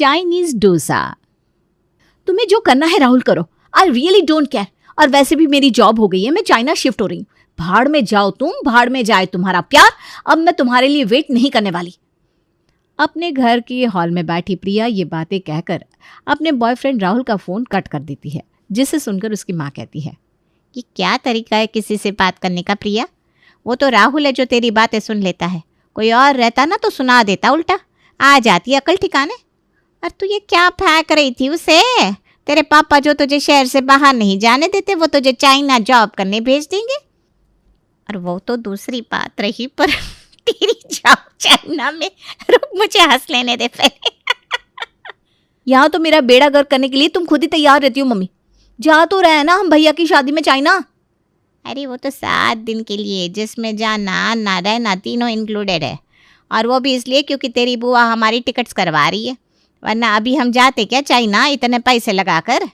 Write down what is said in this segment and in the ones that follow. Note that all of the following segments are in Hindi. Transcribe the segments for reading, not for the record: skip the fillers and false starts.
चाइनीज डोसा। तुम्हें जो करना है राहुल करो, आई रियली डोंट केयर। और वैसे भी मेरी जॉब हो गई है, मैं चाइना शिफ्ट हो रही हूँ। भाड़ में जाओ तुम, भाड़ में जाए तुम्हारा प्यार। अब मैं तुम्हारे लिए वेट नहीं करने वाली। अपने घर के हॉल में बैठी प्रिया ये बातें कहकर अपने बॉयफ्रेंड राहुल का फोन कट कर देती है, जिसे सुनकर उसकी माँ कहती है, ये क्या तरीका है किसी से बात करने का प्रिया? वो तो राहुल है जो तेरी बातें सुन लेता है, कोई और रहता ना तो सुना देता उल्टा। आ जाती अकल ठिकाने। और तू ये क्या फेंक रही थी उसे? तेरे पापा जो तुझे शहर से बाहर नहीं जाने देते, वो तुझे चाइना जॉब करने भेज देंगे। और वो तो दूसरी बात रही, पर तेरी जॉब चाइना में, रुक मुझे हंस लेने दे पहले। यहाँ तो मेरा बेड़ा गर्क करने के लिए तुम खुद ही तैयार रहती हो मम्मी। जा तो रहे हैं ना हम भैया की शादी में चाइना। अरे वो तो 7 दिन के लिए, जिसमें जाना आना रहना तीनों इंक्लूडेड है। और वो भी इसलिए क्योंकि तेरी बुआ हमारी टिकट्स करवा रही है, वरना अभी हम जाते क्या चाइना इतने पैसे लगाकर।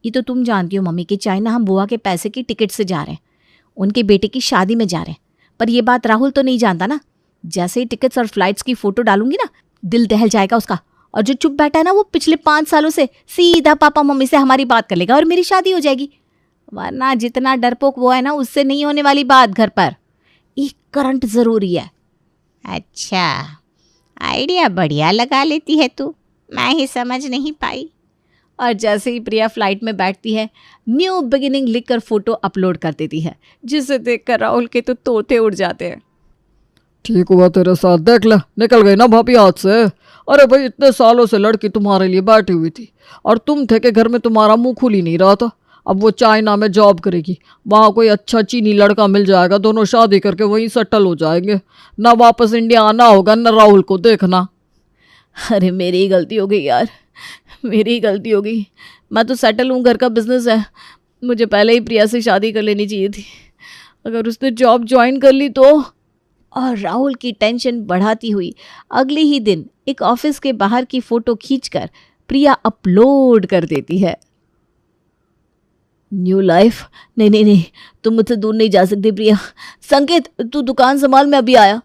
ये तो तुम जानती हो मम्मी कि चाइना हम बुआ के पैसे की टिकट से जा रहे हैं, उनके बेटे की शादी में जा रहे हैं। पर ये बात राहुल तो नहीं जानता ना। जैसे ही टिकट्स और फ्लाइट्स की फोटो डालूंगी ना, दिल दहल जाएगा उसका। और जो चुप बैठा है ना, वो पिछले 5 सालों से सीधा पापा मम्मी से हमारी बात कर लेगा और मेरी शादी हो जाएगी। वरना जितना डरपोक वो है ना, उससे नहीं होने वाली बात घर पर। एक करंट जरूरी है। अच्छा, आइडिया बढ़िया लगा लेती है तू, मैं ही समझ नहीं पाई। और जैसे ही प्रिया फ्लाइट में बैठती है, न्यू बिगिनिंग लिखकर फोटो अपलोड कर देती है, जिसे देखकर राहुल के तो तोते उड़ जाते हैं। ठीक हुआ तेरे साथ, देख ले निकल गई ना भाभी हाथ से। अरे भाई, इतने सालों से लड़की तुम्हारे लिए बैठी हुई थी और तुम थे कि घर में तुम्हारा मुंह खुल ही नहीं रहा था। अब वो चाइना में जॉब करेगी, वहाँ कोई अच्छा चीनी लड़का मिल जाएगा, दोनों शादी करके वहीं सेटल हो जाएंगे। ना वापस इंडिया आना होगा, ना राहुल को देखना। अरे मेरी ही गलती हो गई यार, मेरी ही गलती हो गई। मैं तो सेटल हूँ, घर का बिजनेस है। मुझे पहले ही प्रिया से शादी कर लेनी चाहिए थी। अगर उसने जॉब ज्वाइन कर ली तो। और राहुल की टेंशन बढ़ाती हुई अगले ही दिन एक ऑफिस के बाहर की फोटो खींचकर प्रिया अपलोड कर देती है। New life. नहीं नहीं नहीं, तुम मुझसे दूर नहीं जा सकती प्रिया। संकेत, तू दुकान संभाल, मैं अभी आया।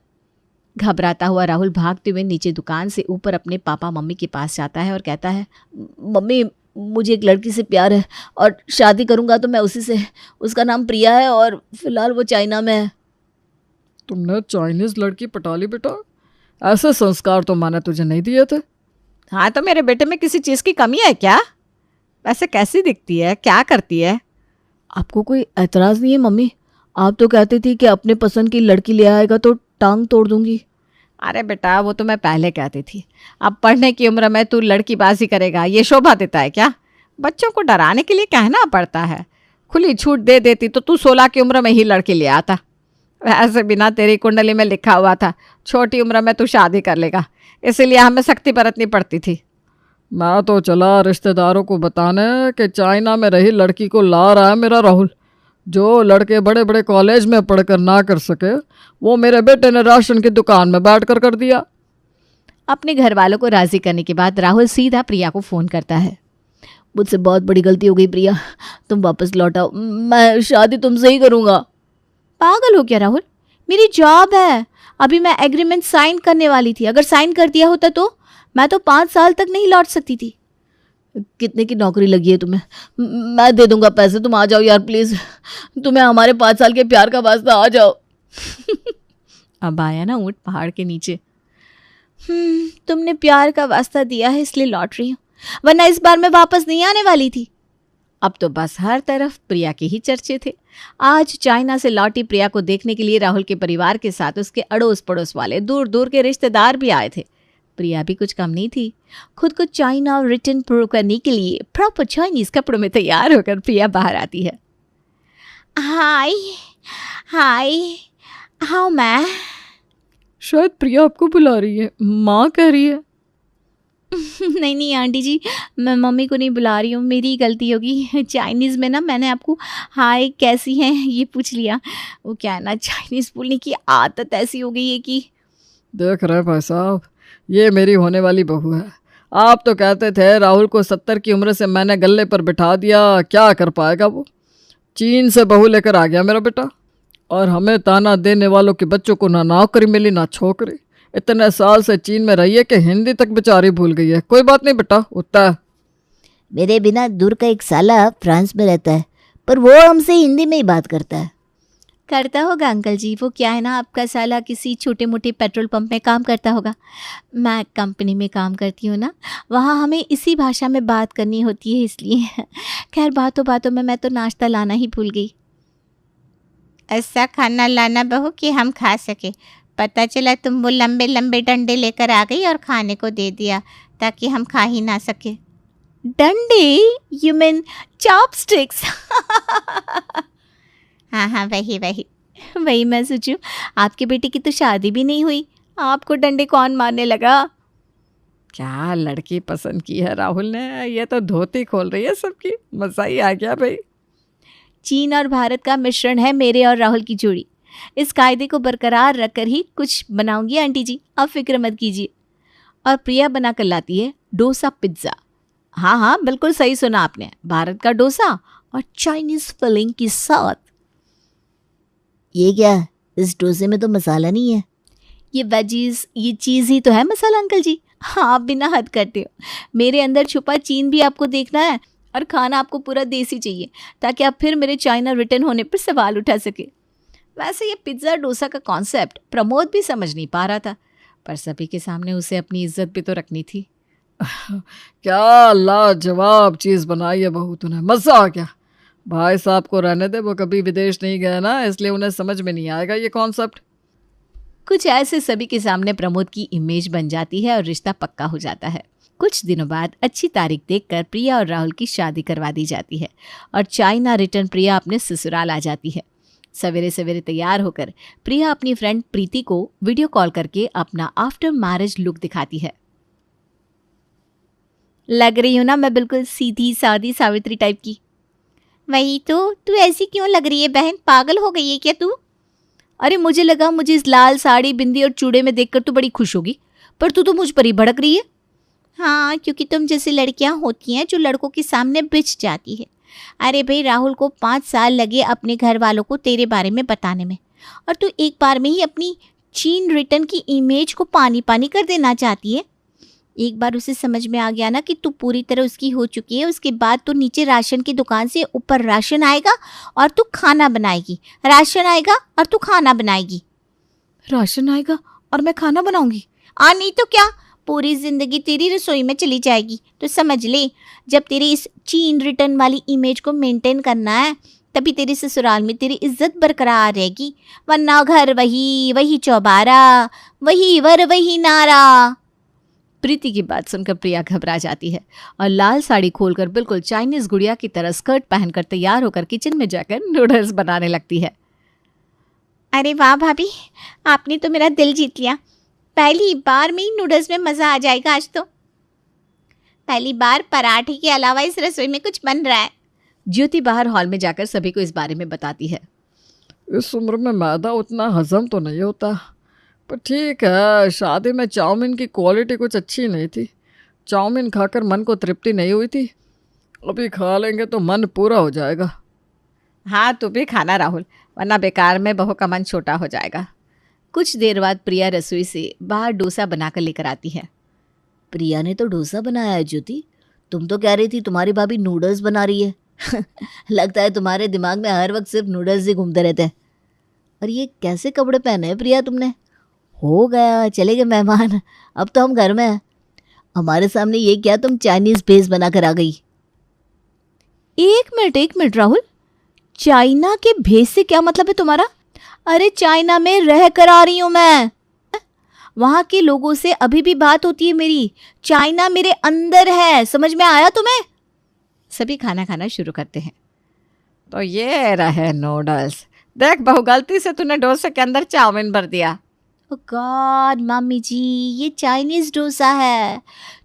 घबराता हुआ राहुल भागते हुए नीचे दुकान से ऊपर अपने पापा मम्मी के पास जाता है और कहता है, मम्मी मुझे एक लड़की से प्यार है और शादी करूंगा तो मैं उसी से। उसका नाम प्रिया है और फिलहाल वो चाइना में है। तुमने चाइनीज लड़की पटा ली बेटा? ऐसे संस्कार तो मैंने तुझे नहीं दिए थे। हाँ, तो मेरे बेटे में किसी चीज़ की कमी है क्या? वैसे कैसी दिखती है, क्या करती है? आपको कोई एतराज़ नहीं है मम्मी? आप तो कहती थी कि अपने पसंद की लड़की ले आएगा तो टांग तोड़ दूंगी। अरे बेटा, वो तो मैं पहले कहती थी। अब पढ़ने की उम्र में तू लड़कीबाजी करेगा, ये शोभा देता है क्या? बच्चों को डराने के लिए कहना पड़ता है। खुली छूट दे देती तो तू 16 की उम्र में ही लड़की ले आता। वैसे बिना तेरी कुंडली में लिखा हुआ था छोटी उम्र में तू शादी कर लेगा, इसीलिए हमें सख्ती बरतनी पड़ती थी। मैं तो चला रिश्तेदारों को बताने कि चाइना में रही लड़की को ला रहा है मेरा राहुल। जो लड़के बड़े बड़े कॉलेज में पढ़कर ना कर सके, वो मेरे बेटे ने राशन की दुकान में बैठ कर दिया। अपने घर वालों को राजी करने के बाद राहुल सीधा प्रिया को फ़ोन करता है। मुझसे बहुत बड़ी गलती हो गई प्रिया, तुम वापस लौट आओ, मैं शादी तुमसे ही करूँगा। पागल हो क्या राहुल? मेरी जॉब है, अभी मैं एग्रीमेंट साइन करने वाली थी। अगर साइन कर दिया होता तो मैं तो 5 साल तक नहीं लौट सकती थी। कितने की नौकरी लगी है तुम्हें? मैं दे दूंगा पैसे, तुम आ जाओ यार प्लीज़। तुम्हें हमारे 5 साल के प्यार का वास्ता, आ जाओ। अब आया ना ऊँट पहाड़ के नीचे। तुमने प्यार का वास्ता दिया है इसलिए लौट रही हूँ, वरना इस बार मैं वापस नहीं आने वाली थी। अब तो बस हर तरफ प्रिया के ही चर्चे थे। आज चाइना से लौटी प्रिया को देखने के लिए राहुल के परिवार के साथ उसके अड़ोस पड़ोस वाले दूर दूर के रिश्तेदार भी आए थे। प्रिया भी कुछ कम नहीं थी। खुद को चाइना रिटर्न प्रूव करने के लिए प्रॉपर चाइनीज कपड़ों में तैयार होकर प्रिया बाहर आती है। हाय हाय, हाउ मैं? शायद प्रिया आपको बुला रही है, माँ कह रही है। नहीं नहीं आंटी जी, मैं मम्मी को नहीं बुला रही हूँ, मेरी गलती होगी। चाइनीज़ में ना मैंने आपको हाय कैसी हैं ये पूछ लिया। वो क्या है ना, चाइनीज़ बोलने की आदत ऐसी हो गई है कि। देख रहे भाई साहब, ये मेरी होने वाली बहू है। आप तो कहते थे राहुल को 70 की उम्र से मैंने गले पर बिठा दिया, क्या कर पाएगा वो। चीन से बहू लेकर आ गया मेरा बेटा, और हमें ताना देने वालों के बच्चों को ना नौकरी मिली ना छोकरी। इतने साल से चीन में रही है कि हिंदी तक बेचारी भूल गई है। कोई बात नहीं बेटा, उतना है। मेरे बिना दूर का एक साला फ्रांस में रहता है, पर वो हमसे हिंदी में ही बात करता है। करता होगा अंकल जी, वो क्या है ना, आपका साला किसी छोटे मोटे पेट्रोल पंप में काम करता होगा। मैं कंपनी में काम करती हूँ ना, वहाँ हमें इसी भाषा में बात करनी होती है, इसलिए। खैर बातों बातों में मैं तो नाश्ता लाना ही भूल गई। ऐसा खाना लाना बहू कि हम खा सके। पता चला तुम वो लंबे लंबे डंडे लेकर आ गई और खाने को दे दिया ताकि हम खा ही ना सके। डंडे? You mean chopsticks? हाँ हाँ, वही वही। वही मैं सोचूं, आपके बेटे की तो शादी भी नहीं हुई, आपको डंडे कौन मारने लगा? क्या लड़की पसंद की है राहुल ने, ये तो धोती खोल रही है सबकी। मज़ा ही आ गया भाई। चीन और भारत का मिश्रण है मेरे और राहुल की जोड़ी। इस कायदे को बरकरार रखकर ही कुछ बनाऊंगी आंटी जी, आप फिक्र मत कीजिए। और प्रिया बना कर लाती है डोसा पिज्ज़ा। हाँ हाँ, बिल्कुल सही सुना आपने, भारत का डोसा और चाइनीज़ फिलिंग के साथ। ये क्या, इस डोसे में तो मसाला नहीं है। ये वेजीज, ये चीज़ ही तो है मसाला अंकल जी। हाँ, आप बिना हद करते हो। मेरे अंदर छुपा चीन भी आपको देखना है, और खाना आपको पूरा देसी चाहिए, ताकि आप फिर मेरे चाइना रिटर्न होने पर सवाल उठा सके। वैसे ये पिज़्ज़ा डोसा का कॉन्सेप्ट प्रमोद भी समझ नहीं पा रहा था, पर सभी के सामने उसे अपनी इज्जत भी तो रखनी थी। क्या लाजवाब चीज़ बनाई है बहू तूने, मज़ा आ गया। भाई साहब को रहने दे, वो कभी विदेश नहीं गए ना, इसलिए उन्हें समझ में नहीं आएगा ये कॉन्सेप्ट। कुछ ऐसे सभी के सामने प्रमोद की इमेज बन जाती है और रिश्ता पक्का हो जाता है। कुछ दिनों बाद अच्छी तारीख देखकर प्रिया और राहुल की शादी करवा दी जाती है और चाइना रिटर्न प्रिया अपने ससुराल आ जाती है। सवेरे सवेरे तैयार होकर प्रिया अपनी फ्रेंड प्रीति को वीडियो कॉल करके अपना आफ्टर मैरिज लुक दिखाती है। लग रही हूँ ना मैं बिल्कुल सीधी सादी सावित्री टाइप की। वही तो, तू ऐसी क्यों लग रही है बहन, पागल हो गई है क्या तू? अरे मुझे लगा मुझे इस लाल साड़ी, बिंदी और चूड़े में देखकर तू बड़ी खुश होगी, पर तू तो मुझ पर ही भड़क रही है। हाँ, क्योंकि तुम जैसी लड़कियां होती हैं जो लड़कों के सामने बिछ जाती है। अरे भाई, राहुल को 5 साल लगे अपने घर वालों को तेरे बारे में बताने में, और तू एक बार में ही अपनी चीन रिटर्न की इमेज को पानी पानी कर देना चाहती है। एक बार उसे समझ में आ गया ना कि तू पूरी तरह उसकी हो चुकी है, उसके बाद तो नीचे राशन की दुकान से ऊपर राशन आएगा और तू खाना बनाएगी, राशन आएगा और तू खाना बनाएगी। राशन आएगा और मैं खाना बनाऊंगी? नहीं तो क्या, पूरी जिंदगी तेरी रसोई में चली जाएगी। तो समझ ले, जब तेरी इस चीन रिटर्न वाली इमेज को मेंटेन करना है, तभी तेरे ससुराल में तेरी इज्जत बरकरार रहेगी, वरना घर वही वही चौबारा, वही वर वही नारा। प्रीति की बात सुनकर प्रिया घबरा जाती है और लाल साड़ी खोलकर बिल्कुल चाइनीज गुड़िया की तरह स्कर्ट पहनकर तैयार होकर किचन में जाकर नूडल्स बनाने लगती है। अरे वाह भाभी, आपने तो मेरा दिल जीत लिया। पहली बार में ही नूडल्स में मज़ा आ जाएगा आज तो। पहली बार पराठे के अलावा इस रसोई में कुछ बन रहा है। ज्योति बाहर हॉल में जाकर सभी को इस बारे में बताती है। इस उम्र में मैदा उतना हजम तो नहीं होता, पर ठीक है, शादी में चाउमीन की क्वालिटी कुछ अच्छी नहीं थी। चाउमीन खाकर मन को तृप्ति नहीं हुई थी, अभी खा लेंगे तो मन पूरा हो जाएगा। हाँ, तू भी खाना राहुल, वरना बेकार में बहू का मन छोटा हो जाएगा। कुछ देर बाद प्रिया रसोई से बाहर डोसा बनाकर लेकर आती है। प्रिया ने तो डोसा बनाया है ज्योति, तुम तो कह रही थी तुम्हारी भाभी नूडल्स बना रही है। लगता है तुम्हारे दिमाग में हर वक्त सिर्फ नूडल्स ही घूमते रहते हैं। और ये कैसे कपड़े पहने हैं प्रिया तुमने? हो गया, चले गए मेहमान, अब तो हम घर में हैं। हमारे सामने ये क्या तुम चाइनीज भेस बना कर आ गई? एक मिनट राहुल, चाइना के भेस से क्या मतलब है तुम्हारा? अरे चाइना में रह कर आ रही हूं मैं, वहां के लोगों से अभी भी बात होती है मेरी। चाइना मेरे अंदर है, समझ में आया तुम्हें? सभी खाना खाना शुरू करते हैं। तो ये रहे नूडल्स, देख बहू, गलती से तूने डोसे के अंदर चाउमीन भर दिया। ओ गॉड मम्मी जी, ये चाइनीज डोसा है,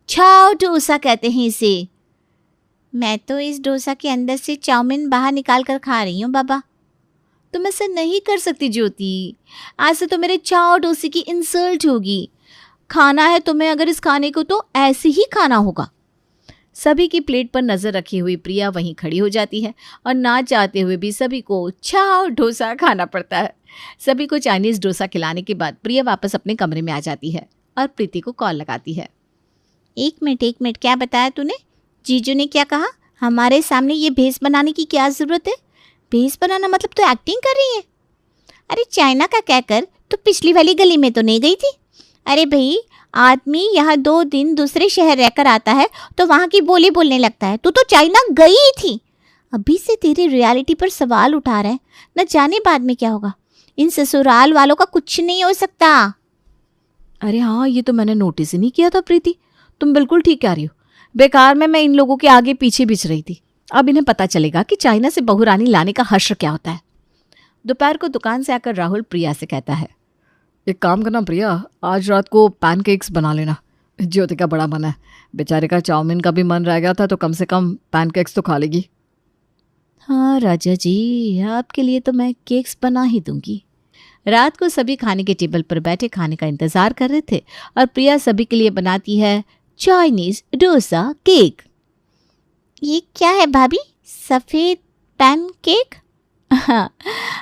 चाओ डोसा कहते हैं इसे। मैं तो इस डोसा के अंदर से चाउमीन बाहर निकाल कर खा रही हूँ बाबा। तुम ऐसा नहीं कर सकती ज्योति, आज से तो मेरे चाओ डोसे की इंसल्ट होगी। खाना है तुम्हें अगर इस खाने को तो ऐसे ही खाना होगा। सभी की प्लेट पर नजर रखी हुई प्रिया वहीं खड़ी हो जाती है और ना चाहते हुए भी सभी को चाओ डोसा खाना पड़ता है। सभी को चाइनीज डोसा खिलाने के बाद प्रिया वापस अपने कमरे में आ जाती है और प्रीति को कॉल लगाती है। एक मिनट, क्या बताया तूने? जीजू ने क्या कहा? हमारे सामने ये भेस बनाने की क्या ज़रूरत है? भेस बनाना मतलब तो एक्टिंग कर रही है। अरे चाइना का कहकर तो पिछली वाली गली में तो नहीं गई थी। अरे भाई, आदमी यहाँ 2 दिन दूसरे शहर रहकर आता है तो वहाँ की बोली बोलने लगता है। तू तो चाइना गई ही थी। अभी से तेरी रियलिटी पर सवाल उठा रहा है, न जाने बाद में क्या होगा। इन ससुराल वालों का कुछ नहीं हो सकता। अरे हाँ, ये तो मैंने नोटिस ही नहीं किया था प्रीति। तुम बिल्कुल ठीक कह रही हो। बेकार में मैं इन लोगों के आगे पीछे बिछ रही थी। अब इन्हें पता चलेगा कि चाइना से बहू रानी लाने का हश्र क्या होता है। दोपहर को दुकान से आकर राहुल प्रिया से कहता है, एक काम करना प्रिया, आज रात को पैनकेक्स बना लेना। ज्योति का बड़ा मन है, बेचारे का चाउमीन का भी मन रह गया था, तो कम से कम पैनकेक्स तो खा लेगी। हाँ राजा जी, आपके लिए तो मैं केक्स बना ही दूंगी। रात को सभी खाने के टेबल पर बैठे खाने का इंतजार कर रहे थे और प्रिया सभी के लिए बनाती है चाइनीज डोसा केक। ये क्या है भाभी? सफ़ेद पैन केक? हाँ,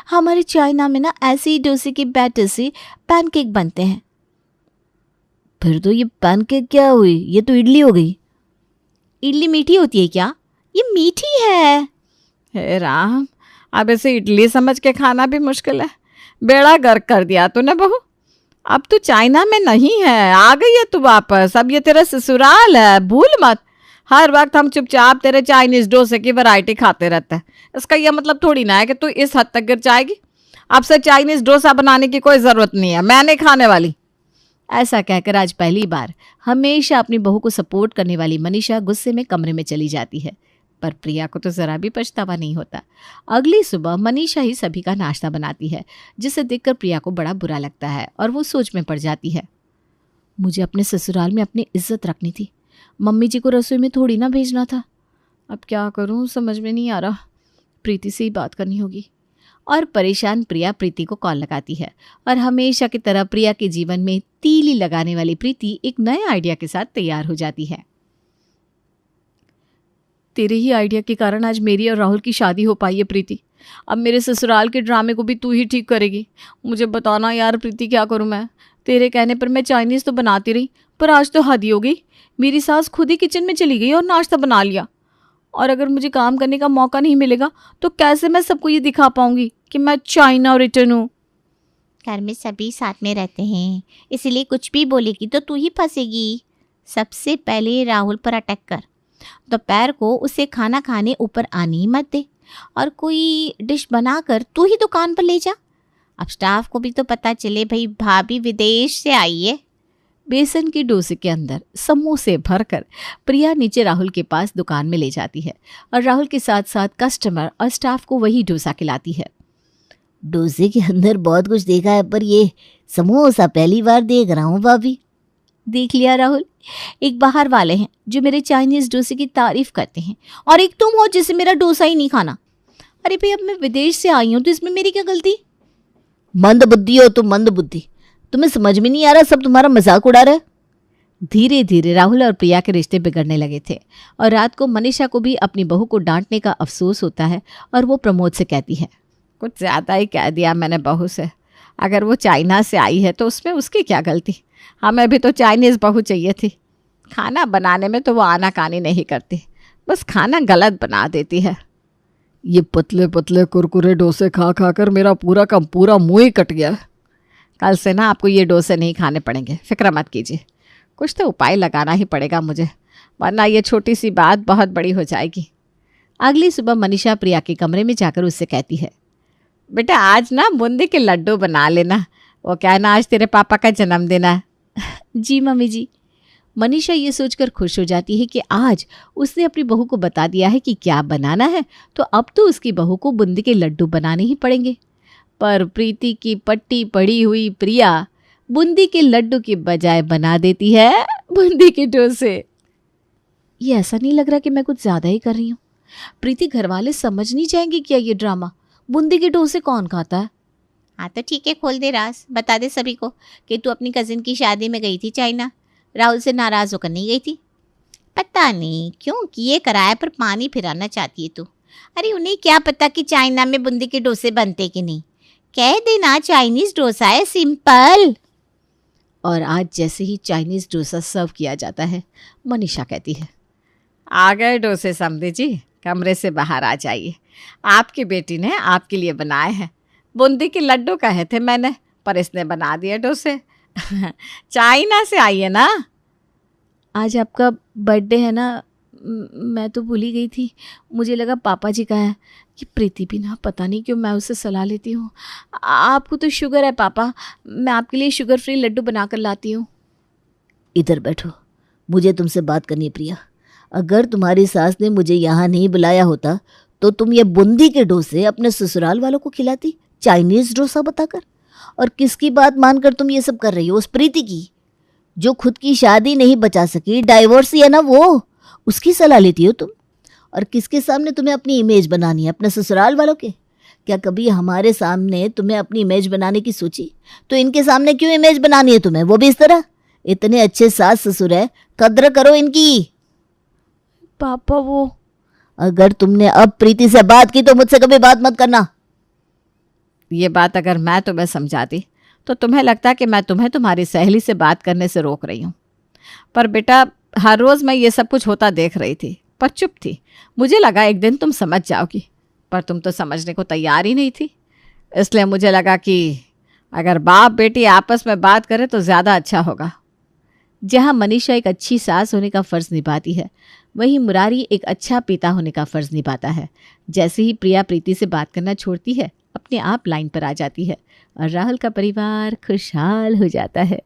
हमारे चाइना में ना ऐसे ही डोसे के बैटर से पैनकेक बनते हैं। फिर तो ये पैनकेक क्या हुई? ये तो इडली हो गई। इडली मीठी होती है क्या? ये मीठी है। हे राम, अब इसे इडली समझ के खाना भी मुश्किल है। बेड़ा गर्क कर दिया तूने बहू। अब तू चाइना में नहीं है, आ गई है तू वापस। अब ये तेरा ससुराल है, भूल मत। हर वक्त हम चुपचाप तेरे चाइनीज डोसे की वैरायटी खाते रहते हैं। इसका यह मतलब थोड़ी ना है कि तू इस हद तक गिर जाएगी। अब से चाइनीज डोसा बनाने की कोई ज़रूरत नहीं है, मैं नहीं खाने वाली। ऐसा कहकर आज पहली बार हमेशा अपनी बहू को सपोर्ट करने वाली मनीषा गुस्से में कमरे में चली जाती है। पर प्रिया को तो ज़रा भी पछतावा नहीं होता। अगली सुबह मनीषा ही सभी का नाश्ता बनाती है, जिसे देखकर प्रिया को बड़ा बुरा लगता है और वो सोच में पड़ जाती है। मुझे अपने ससुराल में अपनी इज्जत रखनी थी, मम्मी जी को रसोई में थोड़ी ना भेजना था। अब क्या करूं, समझ में नहीं आ रहा। प्रीति से ही बात करनी होगी। और परेशान प्रिया प्रीति को कॉल लगाती है और हमेशा की तरह प्रिया के जीवन में तीली लगाने वाली प्रीति एक नए आइडिया के साथ तैयार हो जाती है। तेरे ही आइडिया के कारण आज मेरी और राहुल की शादी हो पाई है प्रीति। अब मेरे ससुराल के ड्रामे को भी तू ही ठीक करेगी। मुझे बताना यार प्रीति, क्या करूं मैं? तेरे कहने पर मैं चाइनीज़ तो बनाती रही, पर आज तो हद ही हो गई। मेरी सास खुद ही किचन में चली गई और नाश्ता बना लिया। और अगर मुझे काम करने का मौका नहीं मिलेगा तो कैसे मैं सबको ये दिखा पाऊंगी कि मैं चाइना रिटर्न हूँ? घर में सभी साथ में रहते हैं, इसलिए कुछ भी बोलेगी तो तू ही फंसेगी। सबसे पहले राहुल पर अटैक कर। दोपहर को उसे खाना खाने ऊपर आने ही मत दे और कोई डिश बनाकर तू ही दुकान पर ले जा। अब स्टाफ को भी तो पता चले भाई भाभी विदेश से आई है। बेसन के डोसे के अंदर समोसे भरकर प्रिया नीचे राहुल के पास दुकान में ले जाती है और राहुल के साथ साथ कस्टमर और स्टाफ को वही डोसा खिलाती है। डोसे के अंदर बहुत कुछ देखा है, पर ये समोसा पहली बार देख रहा हूँ भाभी। देख लिया राहुल, एक बाहर वाले हैं जो मेरे चाइनीज डोसे की तारीफ करते हैं और एक तुम हो जिसे मेरा डोसा ही नहीं खाना। अरे भाई, अब मैं विदेश से आई हूँ तो इसमें मेरी क्या गलती? मंद बुद्धि हो तुम, मंद बुद्धि। तुम्हें समझ में नहीं आ रहा, सब तुम्हारा मजाक उड़ा रहा है। धीरे धीरे राहुल और प्रिया के रिश्ते बिगड़ने लगे थे और रात को मनीषा को भी अपनी बहू को डांटने का अफसोस होता है और वो प्रमोद से कहती है, कुछ ज़्यादा ही कह दिया मैंने बहू से। अगर वो चाइना से आई है तो उसमें उसकी क्या गलती? हमें भी तो चाइनीज़ बहू चाहिए थी। खाना बनाने में तो वो आनाकानी नहीं करती, बस खाना गलत बना देती है। ये पतले पतले कुरकुरे डोसे खा खा कर मेरा पूरा का पूरा मुंह ही कट गया। कल से ना आपको ये डोसे नहीं खाने पड़ेंगे, फिक्र मत कीजिए। कुछ तो उपाय लगाना ही पड़ेगा मुझे, वरना ये छोटी सी बात बहुत बड़ी हो जाएगी। अगली सुबह मनीषा प्रिया के कमरे में जाकर उससे कहती है, बेटा आज ना बूंदी के लड्डू बना लेना। वो क्या है ना, आज तेरे पापा का जन्मदिन है। जी मम्मी जी। मनीषा ये सोचकर खुश हो जाती है कि आज उसने अपनी बहू को बता दिया है कि क्या बनाना है, तो अब तो उसकी बहू को बूंदी के लड्डू बनाने ही पड़ेंगे। पर प्रीति की पट्टी पड़ी हुई प्रिया बूंदी के लड्डू की बजाय बना देती है बूंदी के डोसे। ये ऐसा नहीं लग रहा कि मैं कुछ ज़्यादा ही कर रही हूँ? प्रीति घर वाले समझ नहीं जाएंगे क्या ये ड्रामा? बूंदी के डोसे कौन खाता है? हाँ तो ठीक है, खोल दे राज, बता दे सभी को कि तू अपनी कज़िन की शादी में गई थी चाइना, राहुल से नाराज़ होकर नहीं गई थी। पता नहीं क्यों किए किराए पर पानी फिराना चाहती है तू। अरे उन्हें क्या पता कि चाइना में बूंदी के डोसे बनते कि नहीं। कह देना चाइनीज डोसा है, सिंपल। और आज जैसे ही चाइनीज़ डोसा सर्व किया जाता है, मनीषा कहती है, आ गए डोसे समधी जी, कमरे से बाहर आ जाइए। आपकी बेटी ने आपके लिए बनाए हैं। बूंदी के लड्डू कहे थे मैंने, पर इसने बना दिए डोसे। चाइना से आई है ना? आज आपका बर्थडे है ना? मैं तो भूल ही गई थी। मुझे लगा पापा जी का है। ये प्रीति भी ना, पता नहीं क्यों मैं उससे सलाह लेती हूँ। आपको तो शुगर है पापा, मैं आपके लिए शुगर फ्री लड्डू बना कर लाती हूँ। इधर बैठो, मुझे तुमसे बात करनी है प्रिया। अगर तुम्हारी सास ने मुझे यहाँ नहीं बुलाया होता तो तुम ये बूंदी के डोसे अपने ससुराल वालों को खिलाती, चाइनीज डोसा बताकर। और किसकी बात मानकर तुम ये सब कर रही हो? उस प्रीति की, जो खुद की शादी नहीं बचा सकी, डाइवोर्स है ना वो, उसकी सलाह लेती हो तुम। और किसके सामने तुम्हें अपनी इमेज बनानी है? अपने ससुराल वालों के? क्या कभी हमारे सामने तुम्हें अपनी इमेज बनाने की सोची? तो इनके सामने क्यों इमेज बनानी है तुम्हें, वो भी इस तरह? इतने अच्छे सास ससुर है, कद्र करो इनकी। पापा वो, अगर तुमने अब प्रीति से बात की तो मुझसे कभी बात मत करना। ये बात अगर मैं तुम्हें समझाती तो तुम्हें लगता कि मैं तुम्हें तुम्हारी सहेली से बात करने से रोक रही हूँ। पर बेटा, हर रोज़ मैं ये सब कुछ होता देख रही थी, पर चुप थी। मुझे लगा एक दिन तुम समझ जाओगी, पर तुम तो समझने को तैयार ही नहीं थी। इसलिए मुझे लगा कि अगर बाप बेटी आपस में बात करें तो ज़्यादा अच्छा होगा। जहाँ मनीषा एक अच्छी सास होने का फ़र्ज़ निभाती है, वहीं मुरारी एक अच्छा पिता होने का फ़र्ज़ निभाता है। जैसे ही प्रिया प्रीति से बात करना छोड़ती है, अपने आप लाइन पर आ जाती है और राहुल का परिवार खुशहाल हो जाता है।